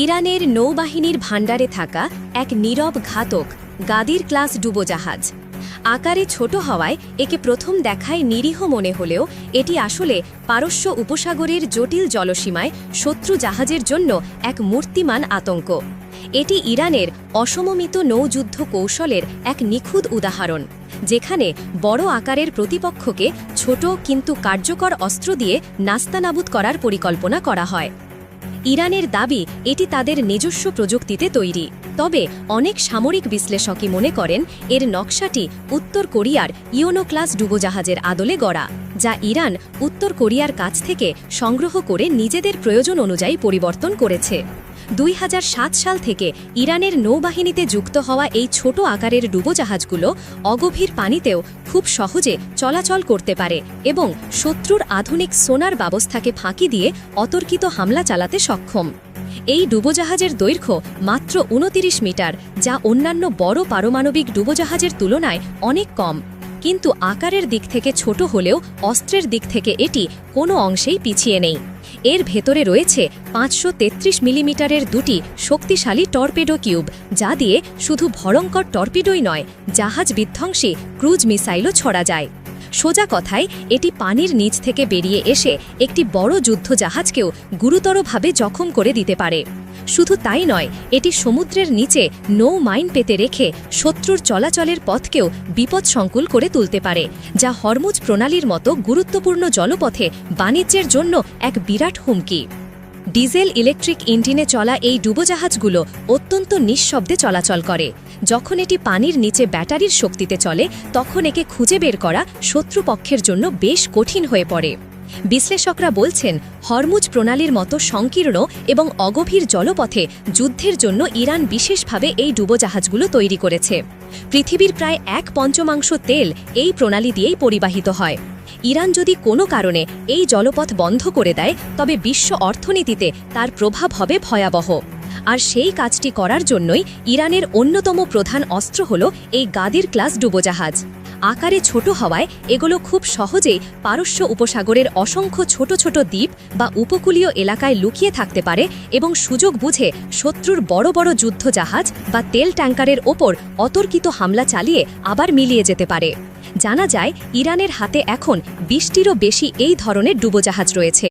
ইরানের নৌবাহিনীর ভাণ্ডারে থাকা এক নীরব ঘাতক গাদির ক্লাস ডুবোজাহাজ। আকারে ছোট হওয়ায় একে প্রথম দেখায় নিরীহ মনে হলেও এটি আসলে পারস্য উপসাগরের জটিল জলসীমায় শত্রু জাহাজের জন্য এক মূর্তিমান আতঙ্ক। এটি ইরানের অসমমিত নৌযুদ্ধ কৌশলের এক নিখুঁত উদাহরণ, যেখানে বড় আকারের প্রতিপক্ষকে ছোট কিন্তু কার্যকর অস্ত্র দিয়ে নাস্তানাবুদ করার পরিকল্পনা করা হয়। ইরানের দাবি এটি তাদের নিজস্ব প্রযুক্তিতে তৈরি, তবে অনেক সামরিক বিশ্লেষকই মনে করেন এর নকশাটি উত্তর কোরিয়ার ইয়োনো ক্লাস ডুবোজাহাজের আদলে গড়া, যা ইরান উত্তর কোরিয়ার কাছ থেকে সংগ্রহ করে নিজেদের প্রয়োজন অনুযায়ী পরিবর্তন করেছে। 2007 সাল থেকে ইরানের নৌবাহিনীতে যুক্ত হওয়া এই ছোট আকারের ডুবোজাহাজগুলো অগভীর পানিতেও খুব সহজে চলাচল করতে পারে এবং শত্রুর আধুনিক সোনার ব্যবস্থাকে ফাঁকি দিয়ে অতর্কিত হামলা চালাতে সক্ষম। এই ডুবোজাহাজের দৈর্ঘ্য মাত্র 29 মিটার, যা অন্যান্য বড় পারমাণবিক ডুবোজাহাজের তুলনায় অনেক কম, কিন্তু আকারের দিক থেকে ছোট হলেও অস্ত্রের দিক থেকে এটি কোনো অংশেই পিছিয়ে নেই। এর ভেতরে রয়েছে 533 মিলিমিটারের দুটি শক্তিশালী টর্পেডো কিউব, যা দিয়ে শুধু ভয়ঙ্কর টর্পিডোই নয়, জাহাজ বিধ্বংসী ক্রুজ মিসাইলও ছড়া যায়। সোজা কথায় এটি পানির নিচ থেকে বেরিয়ে এসে একটি বড় যুদ্ধজাহাজকেও গুরুতরভাবে জখম করে দিতে পারে। শুধু তাই নয়, এটি সমুদ্রের নিচে নৌ মাইন পেতে রেখে শত্রুর চলাচলের পথকেও বিপদসংকুল করে তুলতে পারে, যা হরমুজ প্রণালীর মতো গুরুত্বপূর্ণ জলপথে বাণিজ্যের জন্য এক বিরাট হুমকি। ডিজেল ইলেকট্রিক ইঞ্জিনে চলা এই ডুবোজাহাজগুলো অত্যন্ত নিঃশব্দে চলাচল করে। যখন এটি পানির নিচে ব্যাটারির শক্তিতে চলে, তখন একে খুঁজে বের করা শত্রুপক্ষের জন্য বেশ কঠিন হয়ে পড়ে। বিশ্লেষকরা বলছেন, হরমুজ প্রণালীর মতো সংকীর্ণ এবং অগভীর জলপথে যুদ্ধের জন্য ইরান বিশেষভাবে এই ডুবোজাহাজগুলো তৈরি করেছে। পৃথিবীর প্রায় 1/5 তেল এই প্রণালী দিয়েই পরিবাহিত হয়। ইরান যদি কোনো কারণে এই জলপথ বন্ধ করে দেয়, তবে বিশ্ব অর্থনীতিতে তার প্রভাব হবে ভয়াবহ। আর সেই কাজটি করার জন্যই ইরানের অন্যতম প্রধান অস্ত্র হল এই গাদির ক্লাস ডুবোজাহাজ। আকারে ছোট হওয়ায় এগুলো খুব সহজেই পারস্য উপসাগরের অসংখ্য ছোট ছোট দ্বীপ বা উপকূলীয় এলাকায় লুকিয়ে থাকতে পারে এবং সুযোগ বুঝে শত্রুর বড় বড় যুদ্ধজাহাজ বা তেল ট্যাঙ্কারের ওপর অতর্কিত হামলা চালিয়ে আবার মিলিয়ে যেতে পারে। জানা যায়, ইরানের হাতে এখন 20টিরও বেশি এই ধরনের ডুবোজাহাজ রয়েছে।